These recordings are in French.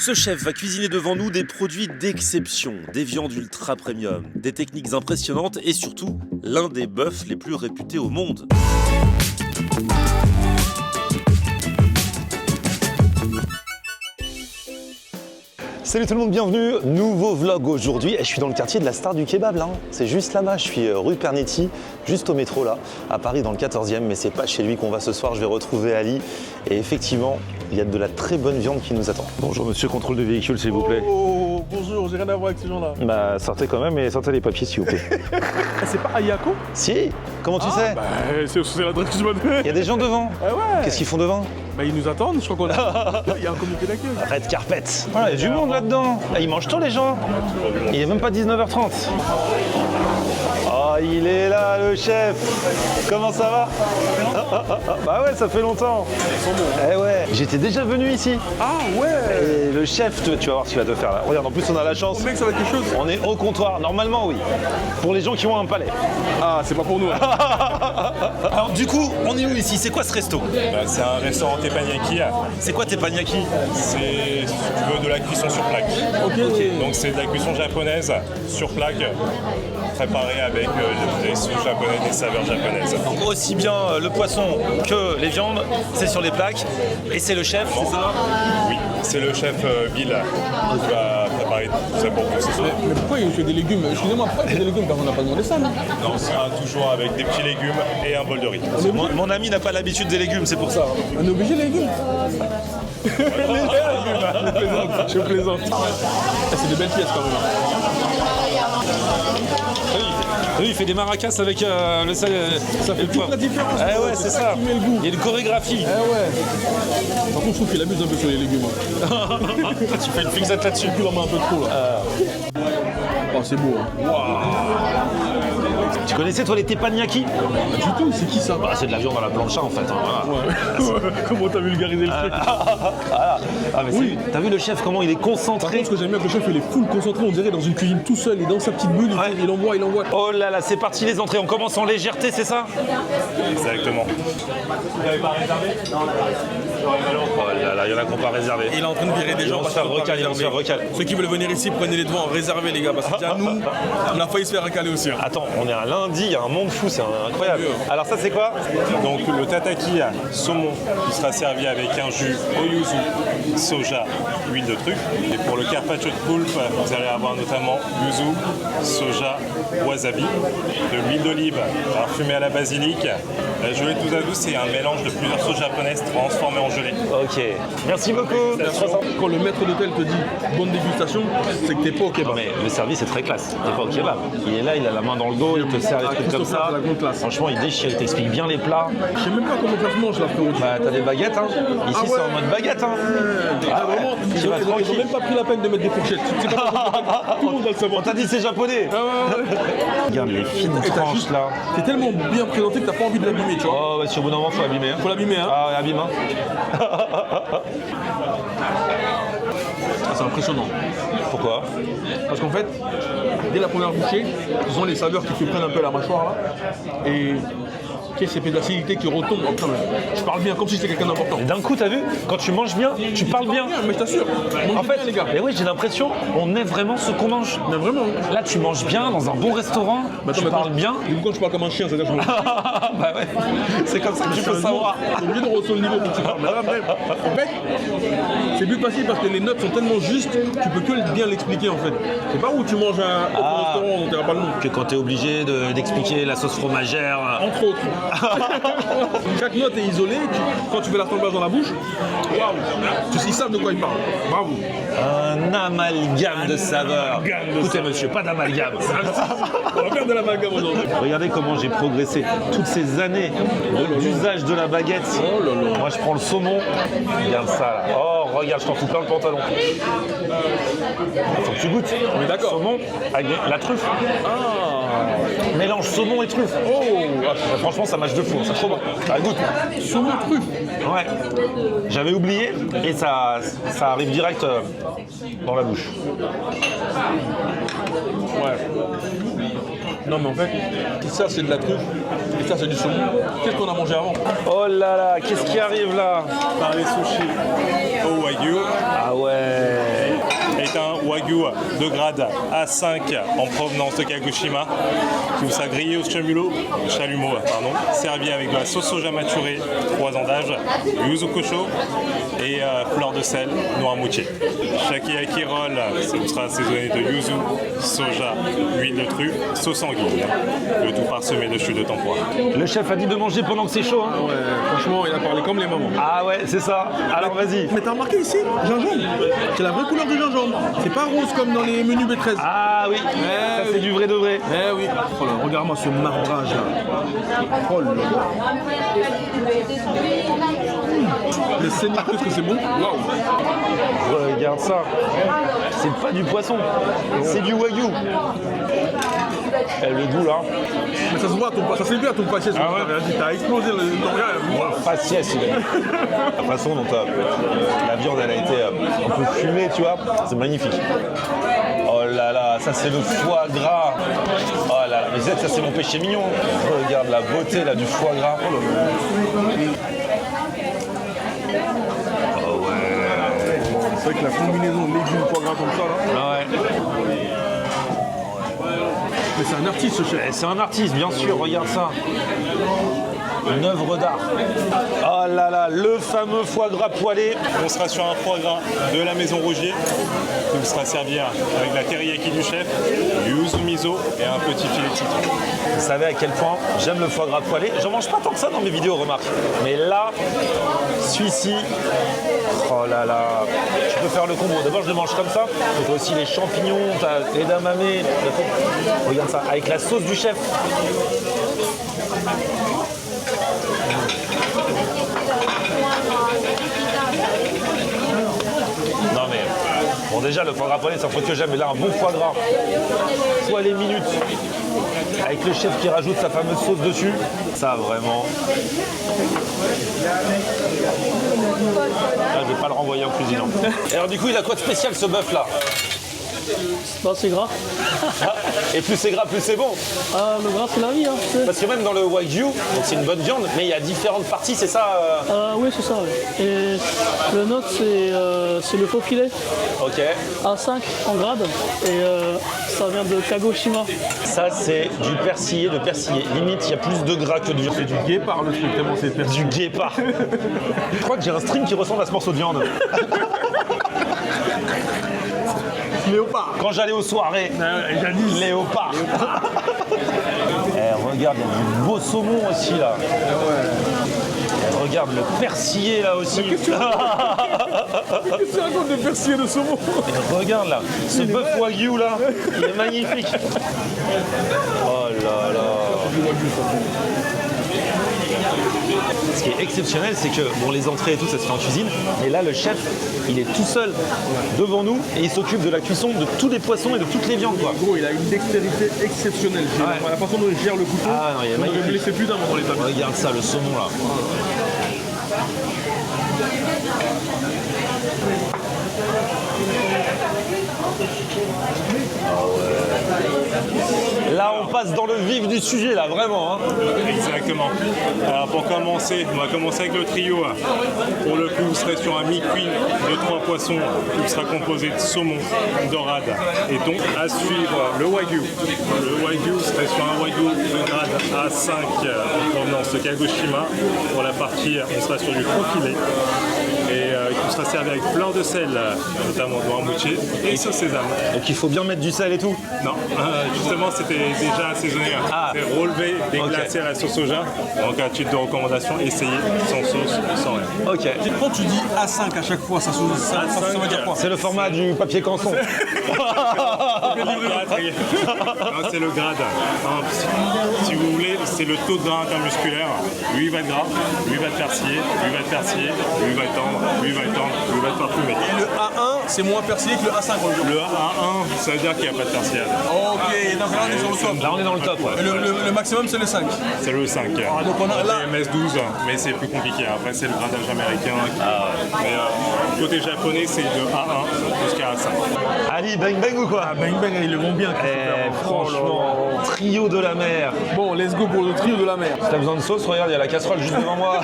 Ce chef va cuisiner devant nous des produits d'exception, des viandes ultra premium, des techniques impressionnantes et surtout l'un des bœufs les plus réputés au monde. Salut tout le monde, bienvenue, nouveau vlog aujourd'hui. Je suis dans le quartier de la Star du Kebab là, c'est juste là-bas, je suis rue Pernetti, juste au métro là, à Paris dans le 14e, mais c'est pas chez lui qu'on va ce soir, je vais retrouver Ali. Et effectivement, il y a de la très bonne viande qui nous attend. Bonjour monsieur, contrôle de véhicule s'il vous plaît. Oh, bonjour, j'ai rien à voir avec ces gens-là. Bah sortez quand même et sortez les papiers s'il vous plaît. C'est pas Ayako? Si, comment tu sais? Bah, c'est l'adresse que tu m'as donnée. Il y a des gens devant. Ah ouais. Qu'est-ce qu'ils font devant? Bah ils nous attendent, je crois qu'on a... Il y a un comité d'accueil. Red carpet. Voilà, il y a du monde là-dedans. Là, ils mangent tôt les gens. Il est même pas 19h30. Oh, il est là le chef. Comment ça va? Bah ouais, ça fait longtemps. Eh ouais, j'étais déjà venu ici. Ah ouais. Et le chef, tu vas voir ce qu'il va te faire là. Regarde, en plus on a la chance. Mec, ça va être quelque chose. On est au comptoir, normalement oui. Pour les gens qui ont un palais. Ah, c'est pas pour nous. Alors du coup, on est où ici? C'est quoi ce resto? C'est un restaurant teppanyaki. C'est quoi teppanyaki? C'est, si tu veux, de la cuisson sur plaque. Ok. Donc c'est de la cuisson japonaise sur plaque, préparée avec des sauces japonaises, des saveurs japonaises. Donc aussi bien le poisson que les viandes, c'est sur les plaques. Et c'est le chef, c'est ça? Oui, c'est le chef Bill qui va préparer tout ça pour vous ce soir. Mais pourquoi il fait des légumes? Excusez-moi, pourquoi il fait des légumes quand on n'a pas demandé ça, non? Donc c'est toujours avec des petits légumes et un bol de riz. Mon ami n'a pas l'habitude des légumes, c'est pour ça. On est obligé les légumes. Je plaisante. Ah, c'est des belles pièces quand même. Oui, il fait des maracas avec le sel. Ça fait toute la différence. Eh ouais, c'est ça. Qui met le goût. Il y a une chorégraphie. Eh ouais. Par contre, je trouve qu'il abuse un peu sur les légumes. Tu fais une fixette là-dessus. Il en met un peu trop là. Oh, c'est beau. Hein. Tu connaissais toi les teppanyaki? Pas du tout, c'est qui ça? Bah c'est de la viande à la plancha en fait. Hein, voilà. Ouais. Comment t'as vulgarisé le truc? Voilà. Ah mais Oui. t'as vu le chef comment il est Par concentré? contre, ce que j'aime bien, que le chef il est full concentré, on dirait dans une cuisine tout seul, il est dans sa petite bulle, il envoie. Oh là là, c'est parti les entrées, on commence en légèreté, c'est ça? Exactement. Oh là là, il y en a qu'on pas réservé. Il est en train de virer des gens On parce se fait qu'ils sont pas recaler, on se fait réservés. recaler. Ceux qui veulent venir ici, prenez les devants, réservez les gars, parce que tiens, nous, on a failli se faire recaler aussi. Hein. Attends, on est un lundi, il y a un monde fou, c'est incroyable. Alors ça c'est quoi? Donc le tataki saumon qui sera servi avec un jus au yuzu, soja, huile de truffe. Et pour le carpaccio de poulpe, vous allez avoir notamment yuzu, soja, wasabi, de l'huile d'olive parfumée à la basilic. La gelée tout à douce, c'est un mélange de plusieurs sauces japonaises transformées en gelée. Ok, merci beaucoup. Quand le maître d'hôtel te dit bonne dégustation, c'est que t'es pas au Non kebab. mais le service est très classe, t'es pas au kebab. Il est là, il a la main dans le dos, il te sert des trucs comme ça. C'est la grande classe. Franchement il déchire, il t'explique bien les plats. Je sais même pas comment ça se mange là, frérot. Bah t'as des baguettes hein. Ici Ah ouais. c'est en mode baguette hein. Ah, vraiment, Tu vas ils ont tranquille. même pas pris la peine de mettre des fourchettes. C'est pas tout le monde va le On savoir. t'a dit c'est japonais. Ah ouais. Regarde les fines Et t'as tranches juste- là. T'es tellement bien présenté que t'as pas envie de l'abîmer, tu vois. Oh ouais, sur au bout d'un moment faut abîmer. Hein. Faut l'abîmer, hein. Ah ouais, abîme hein. C'est impressionnant. Pourquoi? Parce qu'en fait, dès la première bouchée, ce sont les saveurs qui te prennent un peu la mâchoire là. Et tu sais, ces pédacités qui retombent. Oh, putain, mais je parle bien comme si c'était quelqu'un d'important. Et d'un coup t'as vu, quand tu manges bien, tu parles bien. Mais je t'assure, mangez En fait, bien, les gars. mais oui, j'ai l'impression, on est vraiment ce qu'on mange. Mais vraiment. Là, tu manges bien dans un bon restaurant, Mais tu parles bien. Du coup, quand je parle comme un chien, c'est-à-dire que je me Bah ouais, c'est comme ça que tu peux savoir. T'es obligé de rehausser le niveau quand tu parles. Mais là, bref, en fait, c'est plus facile parce que les notes sont tellement justes, tu peux que bien l'expliquer en fait. C'est pas où tu manges au restaurant, on dira pas le nom. Que quand t'es obligé d'expliquer la sauce fromagère. Entre autres. Chaque note est isolée, quand tu fais l'assemblage dans la bouche, waouh, ils savent de quoi ils parlent. Bravo. Un amalgame de saveurs. Écoutez monsieur, pas d'amalgame. On va faire de l'amalgame aujourd'hui. Regardez comment j'ai progressé toutes ces années d'usage de la baguette. Oh là là. Moi je prends le saumon, regarde ça là. Oh regarde, je t'en fous plein le pantalon. Faut que tu goûtes. On est d'accord. Saumon avec la truffe. Ah. Mélange saumon et truffe. Oh. Franchement ça mâche de fou, c'est trop bon. Ah, goûte. Saumon truffe. Ouais. J'avais oublié et ça arrive direct dans la bouche. Ouais. Non mais en fait, ça c'est de la truffe et ça c'est du saumon. Qu'est-ce qu'on a mangé avant? Oh là là, qu'est-ce qui arrive là? Par les sushis au wagyu. Ah ouais. Wagyu de grade A5 en provenance de Kagoshima, qui vous sera grillé au chalumeau, servi avec de la sauce soja maturée, 3 ans d'âge, yuzu kosho et fleur de sel, noix moutier. Shakiyaki roll, ça vous sera assaisonné de yuzu, soja, huile de truffe, sauce anguille, le tout parsemé de chutes de tempura. Le chef a dit de manger pendant que c'est chaud. Hein. Ouais, franchement, il a parlé comme les mamans. Ah ouais, c'est ça. Alors vas-y. Mais t'as remarqué ici, gingembre, c'est la vraie couleur du gingembre. C'est pas rose comme dans les menus B13. Ah oui, ça c'est du vrai de vrai. Eh oui. Oh là, regarde-moi ce marbrage là. Oh là là. Le Seigneur, qu'est-ce que c'est bon. Waouh. Regarde ça. C'est pas du poisson, c'est du wagyu. Et le goût là. Mais ça se voit, ça s'est vu à ton faciès. Ah ouais. T'as explosé le regard. Faciès, il a dit. La façon dont la viande elle a été un peu fumée, tu vois, c'est magnifique. Oh là là, ça c'est le foie gras. Oh là là, mais ça c'est mon péché mignon. Regarde la beauté là du foie gras. Oh ouais. C'est vrai que la combinaison légumes foie gras comme ça là. Ah ouais. Mais c'est un artiste ce chef. C'est un artiste, bien sûr, regarde ça. Une œuvre d'art. Oh là là, le fameux foie gras poêlé. On sera sur un foie gras de la maison Rogier, qui vous sera servi avec la teriyaki du chef, yuzu miso et un petit filet de citron. Vous savez à quel point j'aime le foie gras poêlé. J'en mange pas tant que ça dans mes vidéos, remarque. Mais là, celui-ci, oh là là, tu peux faire le combo. D'abord, je le mange comme ça. Tu as aussi les champignons, tu as les edamame. Regarde ça, avec la sauce du chef. Non mais, bon déjà le foie gras poêlé c'est un truc que j'aime, mais là un bon foie gras, soit les minutes, avec le chef qui rajoute sa fameuse sauce dessus, ça vraiment... Ah, je vais pas le renvoyer en cuisinant. Et alors du coup il a quoi de spécial ce bœuf là? Bah, c'est gras. Et plus c'est gras, plus c'est bon. Ah, le gras, c'est la vie. Hein. Parce que même dans le wagyu, donc c'est une bonne viande, mais il y a différentes parties, c'est ça Oui, c'est ça. Ouais. Et le nôtre, c'est le faux filet. Ok. A5 en grade. Et ça vient de Kagoshima. Ça, c'est du persillé de persillé. Limite, il y a plus de gras que de viande. C'est du guépard le truc, tellement c'est Du guépard. Je crois que j'ai un string qui ressemble à ce morceau de viande. Léopard. Quand j'allais aux soirées, léopard. Regarde, il y a du beau saumon aussi là. Regarde le persillé là aussi. Qu'est-ce que tu racontes de persillé de saumon? Et regarde là, ce bœuf wagyu là, il est magnifique. Oh là là. Ce qui est exceptionnel, c'est que bon, les entrées et tout, ça se fait en cuisine. Et là, le chef, il est tout seul devant nous et il s'occupe de la cuisson de tous les poissons et de toutes les viandes. Quoi. Gros, il a une dextérité exceptionnelle. Ouais. La façon dont il gère le couteau, Ah non, il est magnifique. ne me laissez plus d'un moment dans les tables. Regarde ça, le saumon là. Là, on passe dans le vif du sujet, là, vraiment. Hein. Exactement. Alors pour commencer, on va commencer avec le trio. Pour le coup, vous serez sur un mi-cuit de 3 poissons qui sera composé de saumon, dorade et thon. À suivre, le wagyu. Le wagyu serait sur un wagyu de grade A5 en provenance de Kagoshima. Pour la partie, on sera sur du faux filet. Et qui sera servi avec fleur de sel, notamment noix moutier, et sauce sésame. Donc il faut bien mettre du sel et tout. Non, justement c'était déjà assaisonné. C'est relevé, déglacé à la sauce soja. Donc à titre de recommandation, essayez sans sauce, sans rien. Ok. Quand tu dis A5 à chaque fois, ça veut dire quoi? C'est le format du papier canson. Non, c'est le grade. Non, si vous voulez, c'est le taux de gras intermusculaire. Lui il va être gras, lui il va être persillé, lui il va être persillé, lui il va être tendre, lui il va être tendre, lui il va être parfumé. Et le A1, c'est moins persillé que le A5 en jeu. Le A1, ça veut dire qu'il n'y a pas de persillade. Ok, donc là on est sur le top. Là, on est dans le top. Ouais. Et le maximum, c'est le 5. C'est le 5. donc on a là- MS12, mais c'est plus compliqué. Après, c'est le gradage américain. Mais côté japonais, c'est de A1 jusqu'à A5. Ali, bang bang ou quoi? Ah, bang bang, ils le vont bien. Franchement, trio de la mer. Bon, let's go pour le trio de la mer. Si t'as besoin de sauce, regarde, il y a la casserole juste devant moi.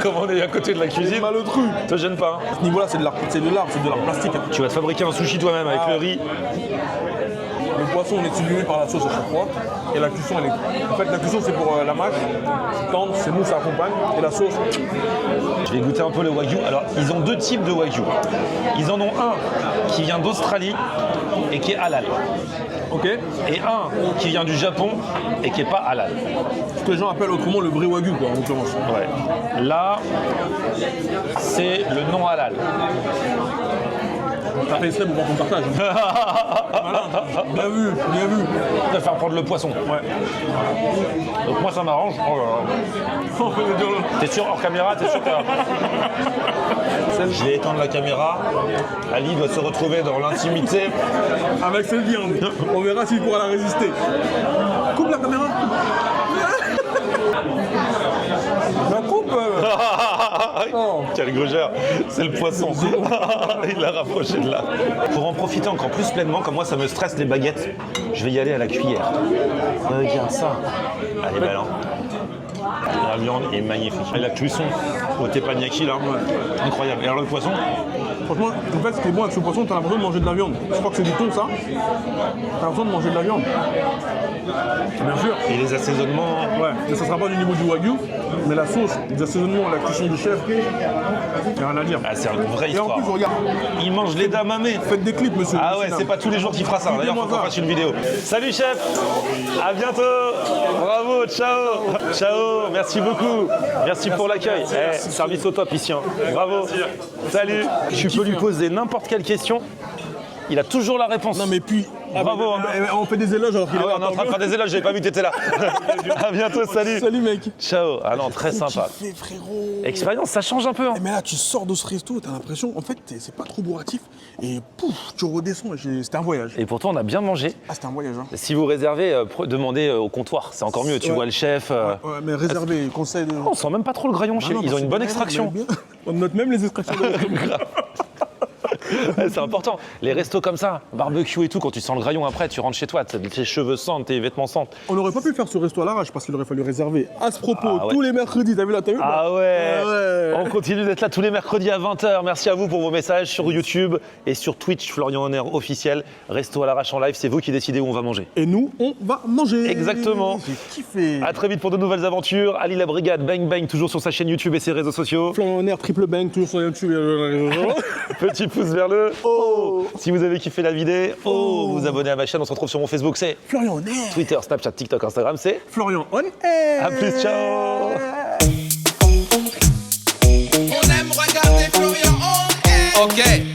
Comme on est à côté de la cuisine. Malotru. Te gêne pas. À ce niveau-là, c'est de l'art plastique. Hein. Tu vas te fabriquer un sushi toi-même avec le riz. Le poisson, on est sublimé par la sauce à chaque fois. Et la cuisson, elle est... En fait, la cuisson, c'est pour la mâche. C'est tendre, c'est mou, ça accompagne. Et la sauce... Je vais goûter un peu le wagyu. Alors, ils ont deux types de wagyu. Ils en ont un qui vient d'Australie et qui est halal. Ok. Et un qui vient du Japon et qui est pas halal. Ce que les gens appellent autrement le vrai wagyu, quoi, en l'occurrence. Ouais. Là, c'est le non halal. T'as fait exprès pour qu'on partage. Voilà. Bien vu, bien vu. Je préfère prendre le poisson. Ouais. Donc moi ça m'arrange. Oh là là. T'es sûr hors caméra, t'es sûr que... Je vais éteindre la caméra. Ali doit se retrouver dans l'intimité. Avec cette viande. On verra s'il pourra la résister. Coupe la caméra. La coupe. Oh. Quel grugeur, c'est le poisson. Il l'a rapproché de là. Pour en profiter encore plus pleinement, comme moi ça me stresse les baguettes, je vais y aller à la cuillère. Regarde ça. Elle est belle, hein. La viande est magnifique. Et la cuisson au teppanyaki là, incroyable. Et alors le poisson, Franchement, en fait, ce qui est bon avec ce poisson, t'as l'impression de manger de la viande. Je crois que c'est du thon, ça. T'as l'impression de manger de la viande. Bien sûr. et les assaisonnements. Ouais, mais ça sera pas du niveau du wagyu, mais la sauce, les assaisonnements, la cuisson du chef, y'a rien à dire. Ah, c'est une vraie Et en histoire. plus, regarde, Il mange les damamés. faites des clips, monsieur. Ah ouais, c'est pas tous les jours qu'il fera ça. D'ailleurs, faut qu'on fasse une vidéo. Salut chef. À bientôt. Bravo, ciao. Ciao, merci beaucoup. Merci pour l'accueil. Service au top ici. Hein. Bravo. Salut. Tu peux lui poser n'importe quelle question. Il a toujours la réponse. Non mais puis, Bravo, on fait des éloges alors qu'il Ah est ouais, là. on est en train de faire des éloges, j'avais pas vu que t'étais là. À bientôt, salut. Salut mec. Ciao. Ah non, très sympa. Kiffé, frérot. Expérience, ça change un peu. Hein. Mais là, tu sors de ce resto, t'as l'impression, en fait, c'est pas trop bourratif. Et pouf, tu redescends. C'était un voyage. Et pourtant, on a bien mangé. Ah, c'était un voyage. Hein. Si vous réservez, demandez au comptoir, c'est encore mieux. Tu vois le chef. Ouais, mais réservé, conseil de. On sent même pas trop le graillon chez Ils ont une bonne extraction. On note même les extractions de Ouais, c'est important. Les restos comme ça, barbecue et tout, quand tu sens le graillon après, tu rentres chez toi, tes cheveux sentent, tes vêtements sentent. On n'aurait pas pu faire ce resto à l'arrache parce qu'il aurait fallu réserver. À ce propos, Ah ouais. tous les mercredis, t'as vu là, Ah ouais. Ouais. On continue d'être là tous les mercredis à 20h. Merci à vous pour vos messages sur YouTube et sur Twitch, Florian Honner officiel. Resto à l'arrache en live, c'est vous qui décidez où on va manger. Et nous, on va manger. Exactement. J'ai kiffé. À très vite pour de nouvelles aventures. Ali la Brigade, Bang Bang, toujours sur sa chaîne YouTube et ses réseaux sociaux. Florian Honner, triple bang, toujours sur YouTube. Petit pouce vers le haut. Si vous avez kiffé la vidéo, vous abonnez à ma chaîne. On se retrouve sur mon Facebook, c'est Florian Honner. Twitter, Snapchat, TikTok, Instagram, c'est Florian Honner. à plus, ciao. On aime regarder Florian on air. Ok.